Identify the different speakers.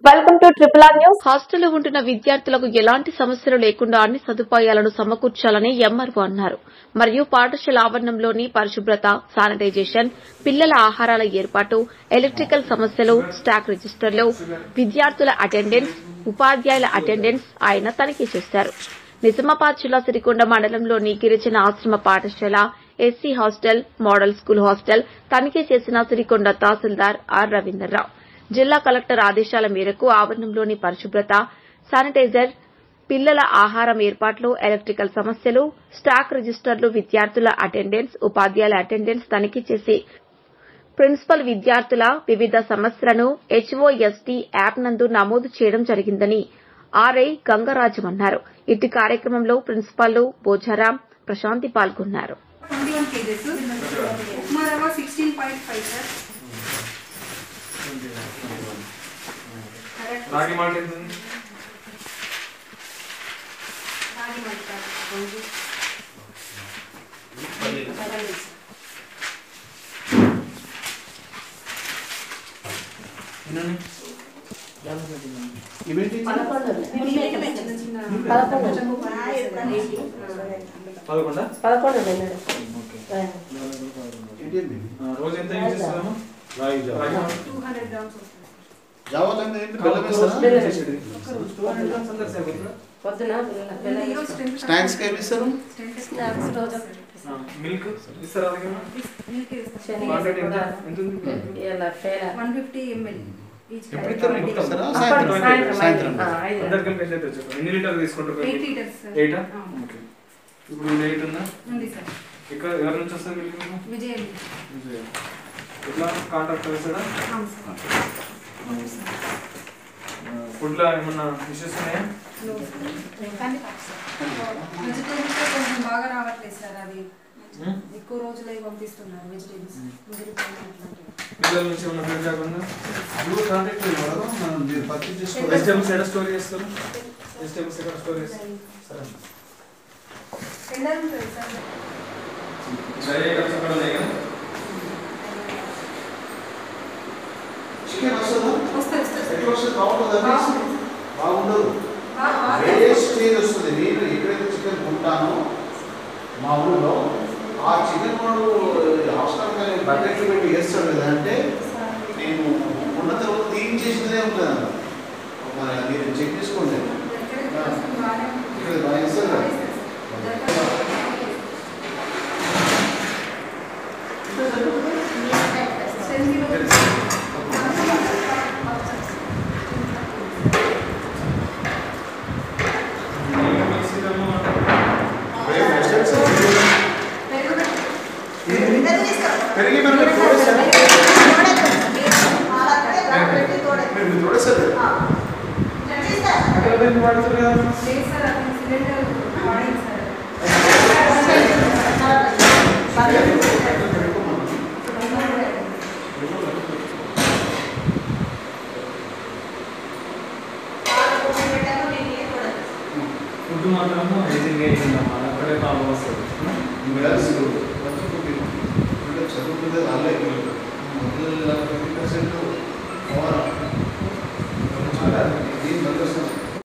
Speaker 1: Welcome to triple R news. హాస్టల్లో ఉంటున్న విద్యార్థులకు ఎలాంటి సమస్యలు లేకుండా అన్ని సదుపాయాలను సమకూర్చాలని ఎంఆర్ఓ అన్నారు. మరియు పాఠశాల ఆవరణంలోని పరిశుభ్రత, శానిటైజేషన్, పిల్లల ఆహారాల ఏర్పాటు, ఎలక్ట్రికల్ సమస్యలు, స్టాక్ రిజిస్టర్లు, విద్యార్థుల అటెండెన్స్, ఉపాధ్యాయుల అటెండెన్స్ ఆయన తనిఖీ చేశారు. నిజామాబాద్ జిల్లా సిరికొండ మండలంలోని గిరిజన ఆశ్రమ పాఠశాల, SC hostel, model school hostel తనిఖీ చేసిన సిరికొండ తహసీల్దార్ ఆర్ రవీందర్రావు. జిల్లా కలెక్టర్ ఆదేశాల మేరకు ఆవరణంలోని పరిశుభ్రత, శానిటైజర్, పిల్లల ఆహారం ఏర్పాట్లు, ఎలక్ట్రికల్ సమస్యలు, స్టాక్ రిజిస్టర్లు, విద్యార్థుల అటెండెన్స్, ఉపాధ్యాయుల అటెండెన్స్ తనిఖీ చేసి ప్రిన్సిపల్ విద్యార్థుల వివిధ సమస్యలను హెచ్ఓఎస్టీ యాప్ నందు నమోదు చేయడం జరిగిందని ఆర్ఐ గంగరాజం అన్నారు. ఇటు కార్యక్రమంలో ప్రిన్సిపాల్ బోజారాం, ప్రశాంతి పాల్గొన్నారు.
Speaker 2: రాగి మాల్ట్ ఎంత ఉంది?
Speaker 3: రాగి మాల్ట్
Speaker 2: ఇవేంటి? 11 రోజు ఎంత యూజ్ చేస్తామా? రాగి జావ
Speaker 3: 200 గ్రామ్స్
Speaker 2: జావాలంటే ఏంటి? బెల్లం వేస్తారా? స్నాక్స్ ఏమి ఇస్తారు? మిల్క్ ఇస్తారా?
Speaker 3: మిల్క్ ఇస్తారు.
Speaker 2: క్వాంటిటీ ఎంత ఉంది?
Speaker 3: 150 ml ఈచ్.
Speaker 2: ఎప్పుడు ఇస్తారా? సాయంత్రం అందరికి కలిపి ఎంత వచ్చేస్తారు? ఎన్ని లీటర్లు తీసుకుంటారు?
Speaker 3: 8 లీటర్స్ సార్.
Speaker 2: 8 ఓకే. ఇప్పుడు 8 ఉందా?
Speaker 3: ఉంది సార్.
Speaker 2: ఇక్కడ ఎవరి నుంచి వస్తారు మిల్క్?
Speaker 3: విజయ్.
Speaker 2: ఎట్లా కాంటాక్ట్ చేస్తారా?
Speaker 3: అవును సార్.
Speaker 2: ఫుడ్ లో ఏమన్నా ఇష్యూస్ ఉన్నాయా?
Speaker 3: వెజిటేబుల్స్ కొంచెం బాగా రావట్లేదు సార్. అది ఎక్కువ రోజులు పంపిస్తున్నారు వెజిటేబుల్స్.
Speaker 2: పిల్లల నుంచి ఏమన్నా ఫీడ్ కాకుండా వెజిటేబుల్స్ ఎక్కడ స్టోర్ చేస్తారు? వెజిటేబుల్స్ ఎక్కడ స్టోర్ చేస్తారు? సరే డ్రై ఐటమ్స్ ఎక్కడ ఉన్నాయి కదా?
Speaker 4: చికెన్ వస్తుందా? ఎట్లా వస్తుంది? బాగుండదు. స్టేజ్ వస్తుంది. నేను ఎక్కడైతే చికెన్ కొంటానో మా ఊళ్ళో ఆ చికెన్ వాడు హాస్టల్ బకెట్లు పెట్టి వేస్తాడు కదా. అంటే నేను ఉన్న తర్వాత క్లీన్ చేసినదే ఉంటుంది అన్న. మీరు చెక్ చేసుకోండి. ఇక్కడ బాగా ఇస్తారు కదా. పెరిగి మనం చూడేసారు. మీరు చూడేసారు అక్కడ పెరిగి వాడుతారు కదా.
Speaker 2: ఫుడ్ మాత్రం హైజీన్గా వేసిందమ్మా. అక్కడే ప్రాబ్లం వస్తుంది.
Speaker 4: చదువుకుంటే వాళ్ళే పిల్లలు 50%